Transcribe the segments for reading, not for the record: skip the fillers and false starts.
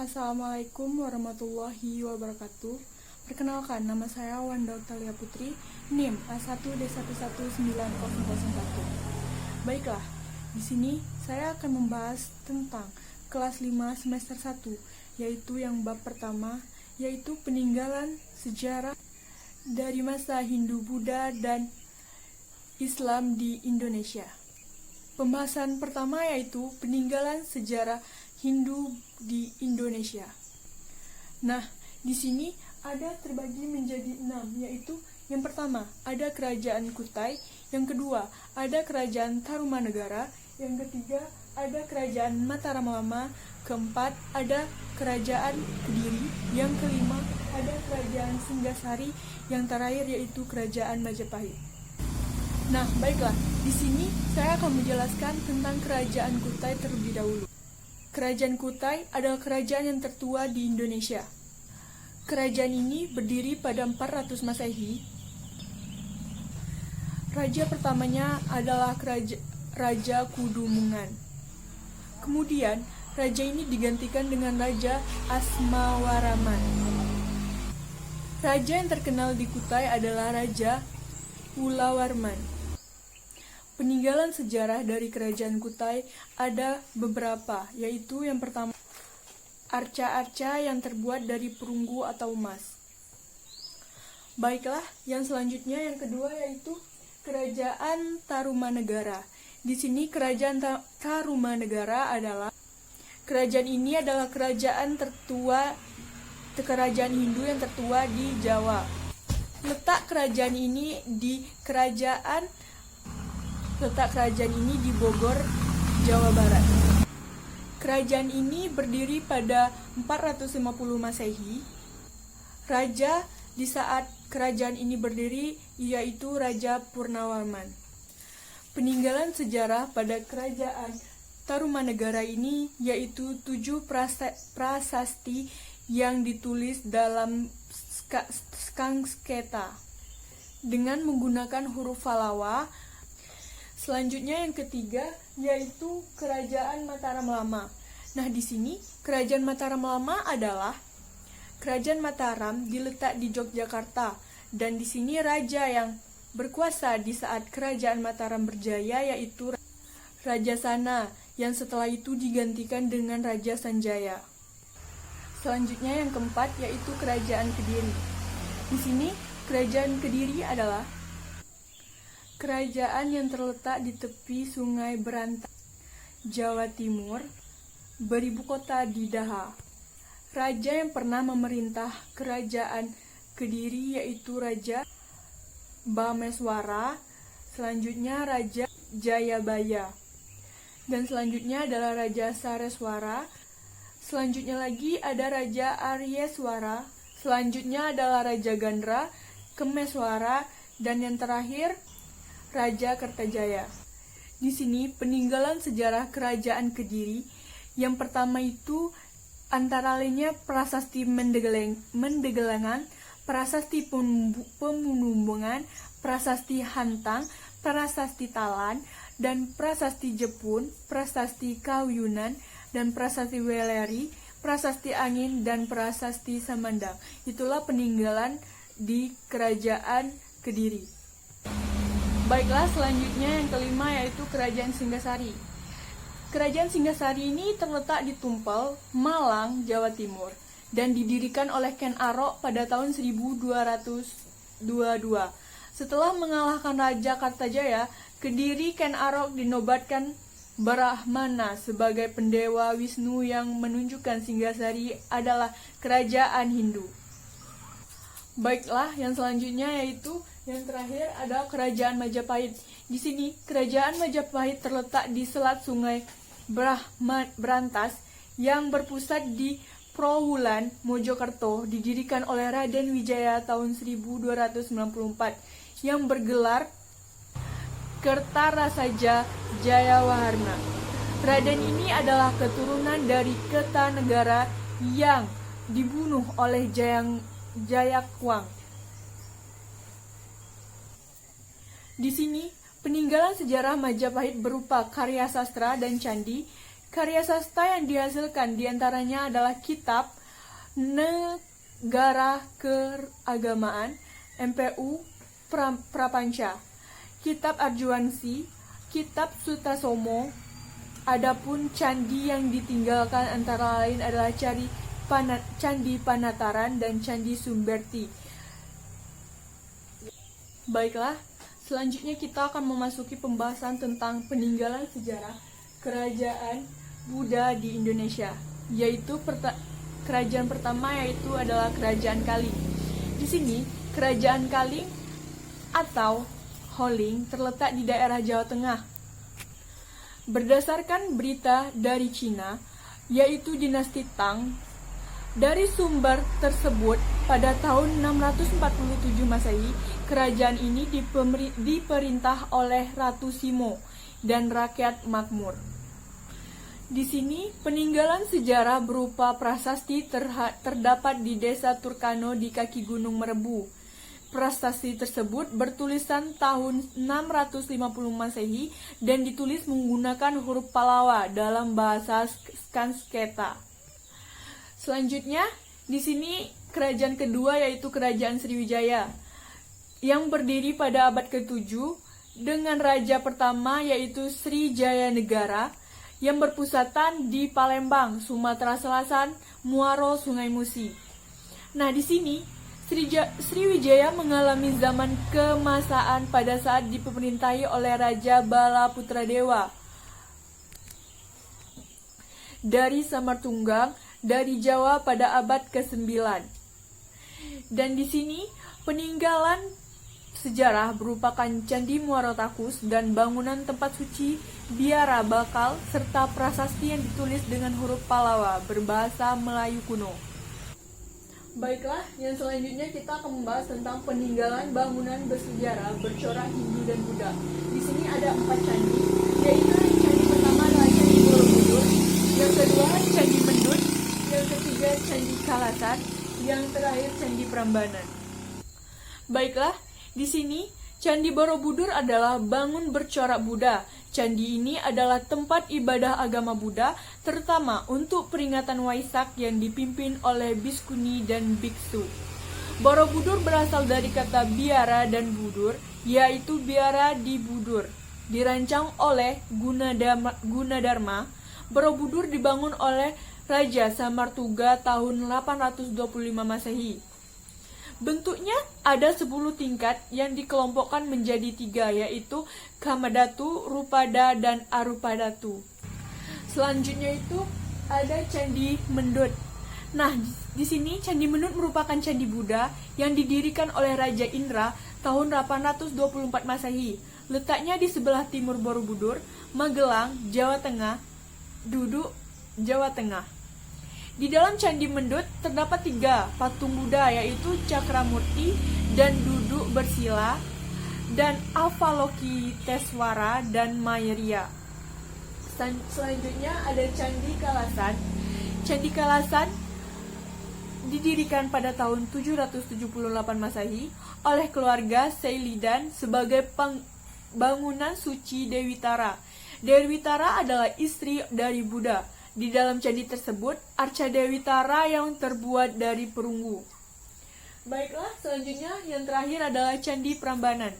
Assalamualaikum warahmatullahi wabarakatuh. Perkenalkan, nama saya Wanda Octalia Putri, NIM A1D119001. Baiklah, di sini saya akan membahas tentang kelas 5 semester 1, yaitu yang bab pertama, yaitu peninggalan sejarah dari masa Hindu-Buddha dan Islam di Indonesia. Pembahasan pertama yaitu peninggalan sejarah Hindu di Indonesia. Nah, di sini ada terbagi menjadi 6, yaitu yang pertama ada kerajaan Kutai, yang kedua ada kerajaan Tarumanegara, yang ketiga ada kerajaan Mataram Lama, keempat ada kerajaan Kediri, yang kelima ada kerajaan Singgasari, yang terakhir yaitu kerajaan Majapahit. Nah, baiklah, di sini saya akan menjelaskan tentang kerajaan Kutai terlebih dahulu. Kerajaan Kutai adalah kerajaan yang tertua di Indonesia. Kerajaan ini berdiri pada 400 Masehi. Raja pertamanya adalah Raja Kudumungan. Kemudian, raja ini digantikan dengan Raja Asmawaraman. Raja yang terkenal di Kutai adalah Raja Ulawarman. Peninggalan sejarah dari kerajaan Kutai ada beberapa, yaitu yang pertama, arca-arca yang terbuat dari perunggu atau emas. Baiklah, yang selanjutnya yang kedua yaitu kerajaan Tarumanegara. Di sini kerajaan Tarumanegara adalah kerajaan Hindu yang tertua di Jawa. Letak kerajaan ini di Bogor, Jawa Barat. Kerajaan ini berdiri pada 450 Masehi. Raja di saat kerajaan ini berdiri yaitu Raja Purnawarman. Peninggalan sejarah pada kerajaan Tarumanegara ini yaitu 7 prasasti yang ditulis dalam Skangsketa dengan menggunakan huruf Pallawa. Selanjutnya yang ketiga yaitu kerajaan Mataram Lama. Nah, di sini kerajaan Mataram Lama adalah kerajaan Mataram diletak di Yogyakarta, dan di sini raja yang berkuasa di saat kerajaan Mataram berjaya yaitu Raja Sana, yang setelah itu digantikan dengan Raja Sanjaya. Selanjutnya yang keempat yaitu kerajaan Kediri. Di sini kerajaan Kediri adalah kerajaan yang terletak di tepi Sungai Berantas, Jawa Timur, beribu kota di Daha. Raja yang pernah memerintah kerajaan Kediri yaitu Raja Bhameswara, selanjutnya Raja Jayabaya, dan selanjutnya adalah Raja Sareswara, selanjutnya lagi ada Raja Aryeswara, selanjutnya adalah Raja Gandra, Kemeswara, dan yang terakhir Raja Kertajaya. Di sini peninggalan sejarah kerajaan Kediri yang pertama itu antara lainnya prasasti Mendegelangan, prasasti Pemunumbungan, prasasti Hantang, prasasti Talan, dan prasasti Jepun, prasasti Kauyunan, dan prasasti Weleri, prasasti Angin, dan prasasti Samandang. Itulah peninggalan di kerajaan Kediri. Baiklah, selanjutnya yang kelima yaitu kerajaan Singgasari. Kerajaan Singgasari ini terletak di Tumpel, Malang, Jawa Timur, dan didirikan oleh Ken Arok pada tahun 1222. Setelah mengalahkan Raja Kartajaya, Kediri Ken Arok dinobatkan Brahmana sebagai pendewa Wisnu yang menunjukkan Singgasari adalah kerajaan Hindu. Baiklah, yang selanjutnya yaitu yang terakhir adalah kerajaan Majapahit. Di sini kerajaan Majapahit terletak di selat Sungai Berantas yang berpusat di Prowulan, Mojokerto, didirikan oleh Raden Wijaya tahun 1294 yang bergelar Kertarasaja Jayawarna. Raden ini adalah keturunan dari Kertanegara yang dibunuh oleh Jayakwang. Di sini, peninggalan sejarah Majapahit berupa karya sastra dan candi, Karya sastra yang dihasilkan diantaranya adalah kitab Negara Keragamaan, MPU Prapanca, kitab Arjuansi, kitab Sutasomo. Adapun candi yang ditinggalkan antara lain adalah Candi Panataran dan Candi Sumberti. Baiklah, selanjutnya kita akan memasuki pembahasan tentang peninggalan sejarah kerajaan Buddha di Indonesia, yaitu kerajaan pertama yaitu adalah Kerajaan Kaling. Di sini, Kerajaan Kaling atau Holing terletak di daerah Jawa Tengah. Berdasarkan berita dari Cina, yaitu dinasti Tang, dari sumber tersebut, pada tahun 647 Masehi, kerajaan ini diperintah oleh Ratu Simo dan rakyat makmur. Di sini, peninggalan sejarah berupa prasasti terdapat di desa Turkano di kaki Gunung Merebu. Prasasti tersebut bertulisan tahun 650 Masehi dan ditulis menggunakan huruf Palawa dalam bahasa Sansketa. Selanjutnya, di sini kerajaan kedua yaitu Kerajaan Sriwijaya yang berdiri pada abad ke-7 dengan raja pertama yaitu Srijaya Negara yang berpusatan di Palembang, Sumatera Selatan, Muaro, Sungai Musi. Nah, di sini Sriwijaya mengalami zaman keemasan pada saat dipemerintahi oleh Raja Bala Putradewa dari Samartunggang dari Jawa pada abad ke-9. Dan di sini peninggalan sejarah berupakan Candi Muaro Takus dan bangunan tempat suci Biara Bakal serta prasasti yang ditulis dengan huruf Palawa berbahasa Melayu kuno. Baiklah, yang selanjutnya kita akan membahas tentang peninggalan bangunan bersejarah bercorak Hindu dan Buddha. Di sini ada 4 candi, yaitu candi pertama adalah Candi Borobudur, yang kedua Candi Mendut, yang ketiga Candi Kalasan, yang terakhir Candi Prambanan. Baiklah, di sini Candi Borobudur adalah bangun bercorak Buddha. Candi ini adalah tempat ibadah agama Buddha, terutama untuk peringatan Waisak yang dipimpin oleh biskuni dan biksu. Borobudur berasal dari kata biara dan budur, yaitu biara di Budur. Dirancang oleh Gunadarma, Borobudur dibangun oleh Raja Samartuga tahun 825 Masehi. Bentuknya ada 10 tingkat yang dikelompokkan menjadi 3, yaitu Kamadatu, Rupada, dan Arupadatu. Selanjutnya itu ada Candi Mendut. Nah, di sini Candi Mendut merupakan candi Buddha yang didirikan oleh Raja Indra tahun 824 Masehi. Letaknya di sebelah timur Borobudur, Magelang, Jawa Tengah, Jawa Tengah. Di dalam Candi Mendut terdapat 3 patung Buddha, yaitu Cakramurti dan duduk bersila, dan Avalokiteswara dan Mairya. Selanjutnya ada Candi Kalasan. Candi Kalasan didirikan pada tahun 778 Masehi oleh keluarga Seilidan sebagai bangunan suci Dewi Tara. Dewi Tara adalah istri dari Buddha. Di dalam candi tersebut, arca Dewi Tara yang terbuat dari perunggu. Baiklah, selanjutnya yang terakhir adalah Candi Prambanan.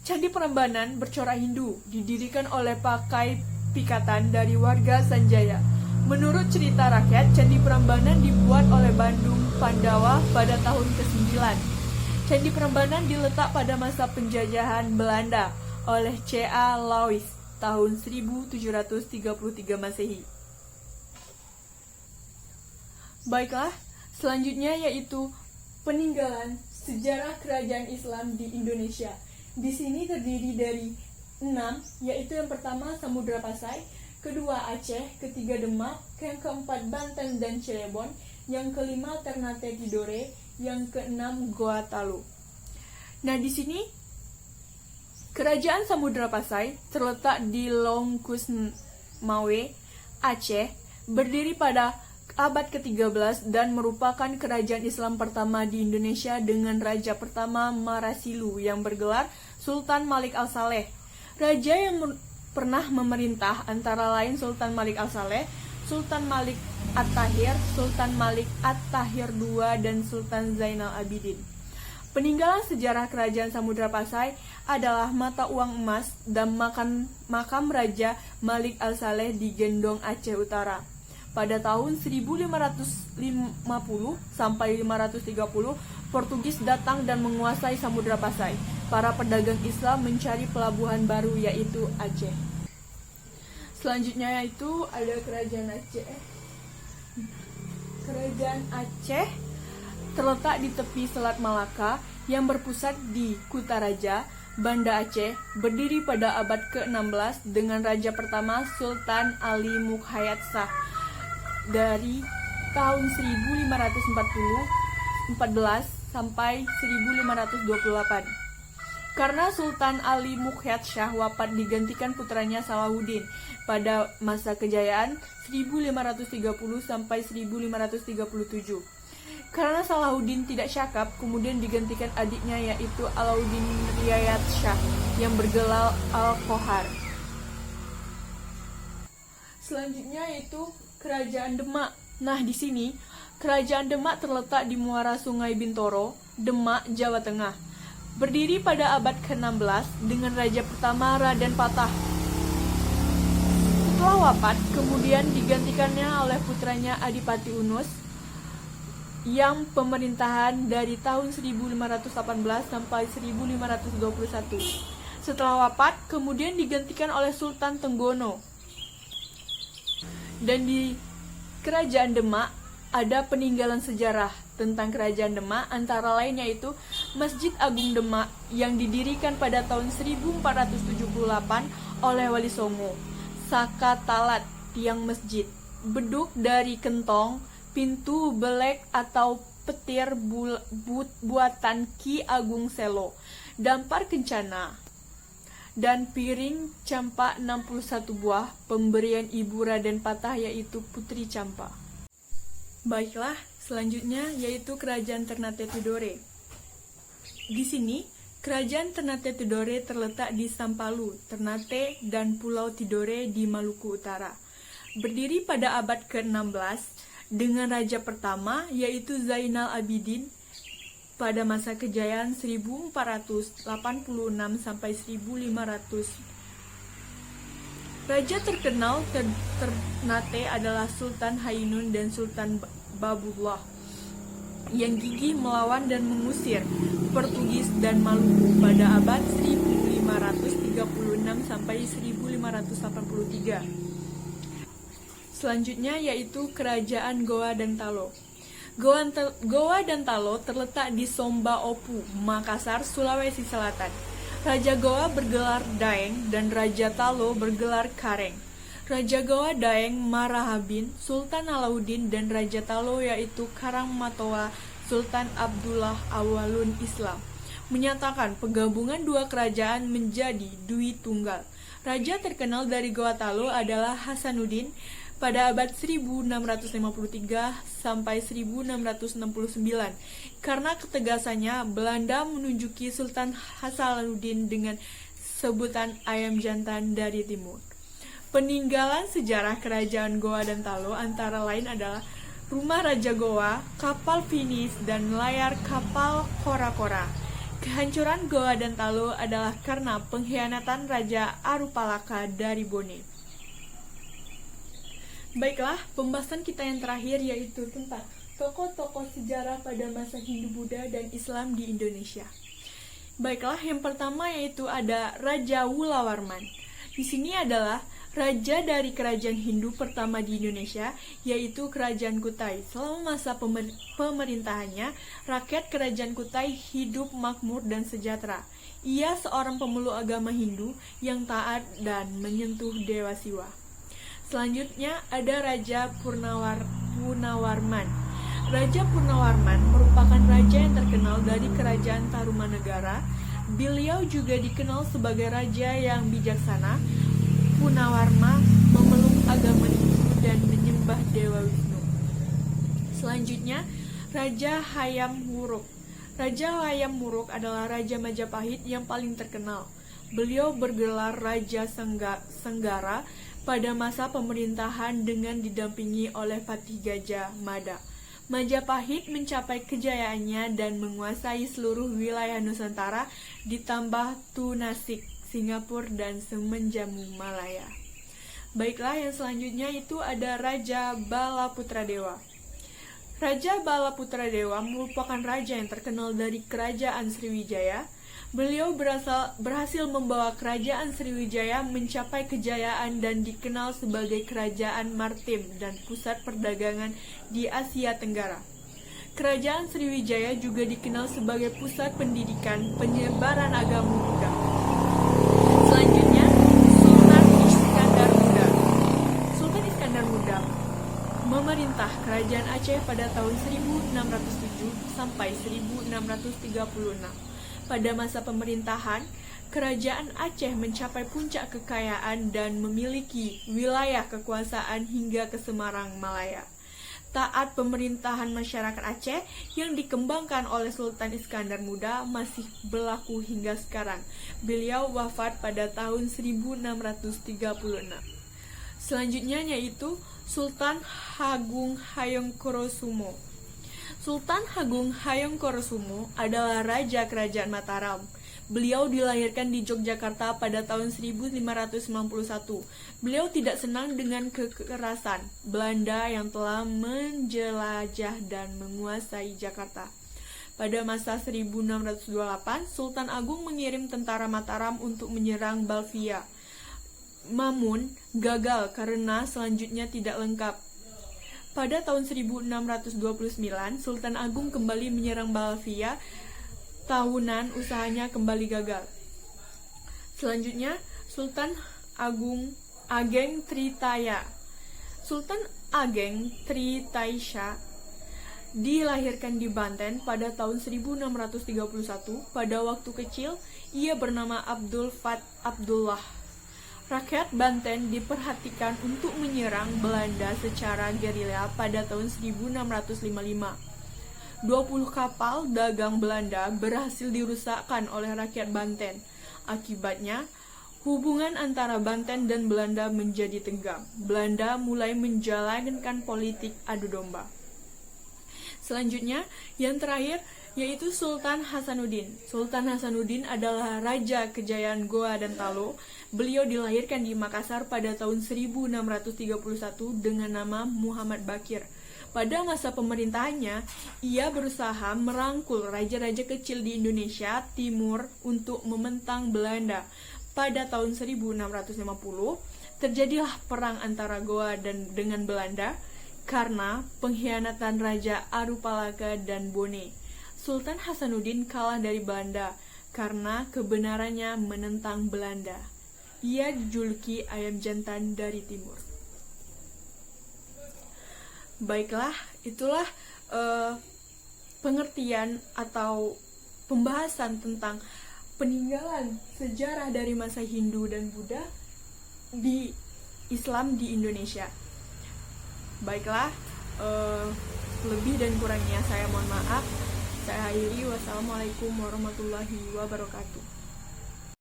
Candi Prambanan bercorak Hindu, didirikan oleh pakai pikatan dari warga Sanjaya. Menurut cerita rakyat, Candi Prambanan dibuat oleh Bandung Pandawa pada tahun ke-9. Candi Prambanan diletak pada masa penjajahan Belanda oleh C.A. Lawis tahun 1733 Masehi. Baiklah, selanjutnya yaitu peninggalan sejarah kerajaan Islam di Indonesia. Di sini terdiri dari 6, yaitu yang pertama Samudra Pasai, kedua Aceh, ketiga Demak, yang keempat Banten dan Cirebon, yang kelima Ternate Tidore, yang keenam Goa Talu. Nah, di sini Kerajaan Samudra Pasai terletak di Longkusmawe, Aceh, berdiri pada abad ke-13 dan merupakan kerajaan Islam pertama di Indonesia dengan raja pertama Marasilu yang bergelar Sultan Malik Al-Saleh. pernah memerintah antara lain Sultan Malik Al-Saleh, Sultan Malik At-Tahir, Sultan Malik At-Tahir II, dan Sultan Zainal Abidin. Peninggalan sejarah Kerajaan Samudra Pasai adalah mata uang emas dan makam Raja Malik Al-Saleh di Gendong, Aceh Utara. Pada tahun 1550 sampai 530, Portugis datang dan menguasai Samudra Pasai. Para pedagang Islam mencari pelabuhan baru yaitu Aceh. Selanjutnya yaitu ada Kerajaan Aceh. Kerajaan Aceh terletak di tepi Selat Malaka yang berpusat di Kutaraja, Banda Aceh, berdiri pada abad ke-16 dengan raja pertama Sultan Ali Mukhayat Shah dari tahun 1514 sampai 1528. Karena Sultan Ali Mukhayat Shah wafat digantikan putranya Salahuddin pada masa kejayaan 1530 sampai 1537. Karena Salahuddin tidak syakap, kemudian digantikan adiknya yaitu Alauddin Riayat Shah yang bergelar Al-Qohar. Selanjutnya yaitu Kerajaan Demak. Nah, di sini Kerajaan Demak terletak di muara Sungai Bintoro, Demak, Jawa Tengah. Berdiri pada abad ke-16 dengan raja pertama Raden Patah. Setelah wafat, kemudian digantikannya oleh putranya Adipati Unus yang pemerintahan dari tahun 1518 sampai 1521. Setelah wafat, kemudian digantikan oleh Sultan Tenggono. Dan di Kerajaan Demak ada peninggalan sejarah tentang Kerajaan Demak, antara lain yaitu Masjid Agung Demak yang didirikan pada tahun 1478 oleh Wali Songo, Saka Talat, tiang masjid, beduk dari kentong, pintu belek atau petir buatan Ki Agung Selo, dampar kencana, dan piring campak 61 buah pemberian Ibu Raden Patah yaitu Putri Campak. Baiklah, selanjutnya yaitu Kerajaan Ternate Tidore. Di sini, Kerajaan Ternate Tidore terletak di Sampalu, Ternate, dan Pulau Tidore di Maluku Utara. Berdiri pada abad ke-16 dengan raja pertama yaitu Zainal Abidin pada masa kejayaan 1486 sampai 1500. Raja terkenal Ternate adalah Sultan Hainun dan Sultan Babullah yang gigih melawan dan mengusir Portugis dan Maluku pada abad 1536 sampai 1583. Selanjutnya yaitu Kerajaan Goa dan Talo. Goa dan Talo terletak di Somba Opu, Makassar, Sulawesi Selatan. Raja Goa bergelar Daeng dan Raja Talo bergelar Kareng. Raja Goa Daeng Marahabin, Sultan Alauddin, dan Raja Talo yaitu Karangmatoa Sultan Abdullah Awalun Islam menyatakan penggabungan dua kerajaan menjadi Dwi Tunggal. Raja terkenal dari Goa Talo adalah Hasanuddin pada abad 1653 sampai 1669. Karena ketegasannya, Belanda menunjuki Sultan Hasanuddin dengan sebutan ayam jantan dari timur. Peninggalan sejarah Kerajaan Goa dan Talo antara lain adalah rumah Raja Goa, kapal Finis, dan layar kapal Kora-Kora. Kehancuran Goa dan Talo adalah karena pengkhianatan Raja Arupalaka dari Bone. Baiklah, pembahasan kita yang terakhir yaitu tentang tokoh-tokoh sejarah pada masa Hindu-Buddha dan Islam di Indonesia. Baiklah, yang pertama yaitu ada Raja Wulawarman. Di sini adalah raja dari kerajaan Hindu pertama di Indonesia, yaitu Kerajaan Kutai. Selama masa pemerintahannya, rakyat Kerajaan Kutai hidup makmur dan sejahtera. Ia seorang pemeluk agama Hindu yang taat dan menyentuh Dewa Siwa. Selanjutnya ada Raja Purnawarman. Raja Purnawarman merupakan raja yang terkenal dari Kerajaan Tarumanegara. Beliau juga dikenal sebagai raja yang bijaksana. Purnawarman memeluk agama Hindu dan menyembah Dewa Wisnu. Selanjutnya, Raja Hayam Wuruk. Raja Hayam Wuruk adalah Raja Majapahit yang paling terkenal. Beliau bergelar Raja Senggara pada masa pemerintahan dengan didampingi oleh Patih Gajah Mada. Majapahit mencapai kejayaannya dan menguasai seluruh wilayah Nusantara ditambah Tunasik, Singapura, dan Semenjamu Malaya. Baiklah, yang selanjutnya itu ada Raja Balaputradewa. Raja Balaputradewa merupakan raja yang terkenal dari Kerajaan Sriwijaya. Beliau berhasil membawa Kerajaan Sriwijaya mencapai kejayaan dan dikenal sebagai Kerajaan Maritim dan pusat perdagangan di Asia Tenggara. Kerajaan Sriwijaya juga dikenal sebagai pusat pendidikan penyebaran agama Buddha. Selanjutnya, Sultan Iskandar Muda. Sultan Iskandar Muda memerintah Kerajaan Aceh pada tahun 1607 sampai 1636. Pada masa pemerintahan, Kerajaan Aceh mencapai puncak kekayaan dan memiliki wilayah kekuasaan hingga ke Semarang, Malaya. Taat pemerintahan masyarakat Aceh yang dikembangkan oleh Sultan Iskandar Muda masih berlaku hingga sekarang. Beliau wafat pada tahun 1636. Selanjutnya yaitu Sultan Agung Hayengkurosumo. Sultan Agung Hayengkurosumo adalah Raja Kerajaan Mataram. Beliau dilahirkan di Yogyakarta pada tahun 1591. Beliau tidak senang dengan kekerasan Belanda yang telah menjelajah dan menguasai Jakarta. Pada masa 1628, Sultan Agung mengirim tentara Mataram untuk menyerang Balvia. Namun, gagal karena selanjutnya tidak lengkap. Pada tahun 1629, Sultan Agung kembali menyerang Balvia. Tahunan usahanya kembali gagal. Selanjutnya, Sultan Ageng Tritaya. Sultan Ageng Tritaya dilahirkan di Banten pada tahun 1631. Pada waktu kecil, ia bernama Abdul Fat Abdullah. Rakyat Banten diperhatikan untuk menyerang Belanda secara gerilya pada tahun 1655. 20 kapal dagang Belanda berhasil dirusakkan oleh rakyat Banten. Akibatnya, hubungan antara Banten dan Belanda menjadi tegang. Belanda mulai menjalankan politik adu domba. Selanjutnya, yang terakhir yaitu Sultan Hasanuddin. Sultan Hasanuddin adalah Raja Kejayaan Goa dan Talo. Beliau dilahirkan di Makassar pada tahun 1631 dengan nama Muhammad Bakir. Pada masa pemerintahannya, ia berusaha merangkul raja-raja kecil di Indonesia Timur untuk mementang Belanda. Pada tahun 1650, terjadilah perang antara Goa dengan Belanda karena pengkhianatan Raja Arupalaka dan Bone. Sultan Hasanuddin kalah dari Belanda karena kebenarannya menentang Belanda. Ia dijuluki ayam jantan dari timur. Baiklah, itulah pengertian atau pembahasan tentang peninggalan sejarah dari masa Hindu dan Buddha di Islam di Indonesia. Baiklah, lebih dan kurangnya saya mohon maaf. Saya akhiri, wassalamualaikum warahmatullahi wabarakatuh.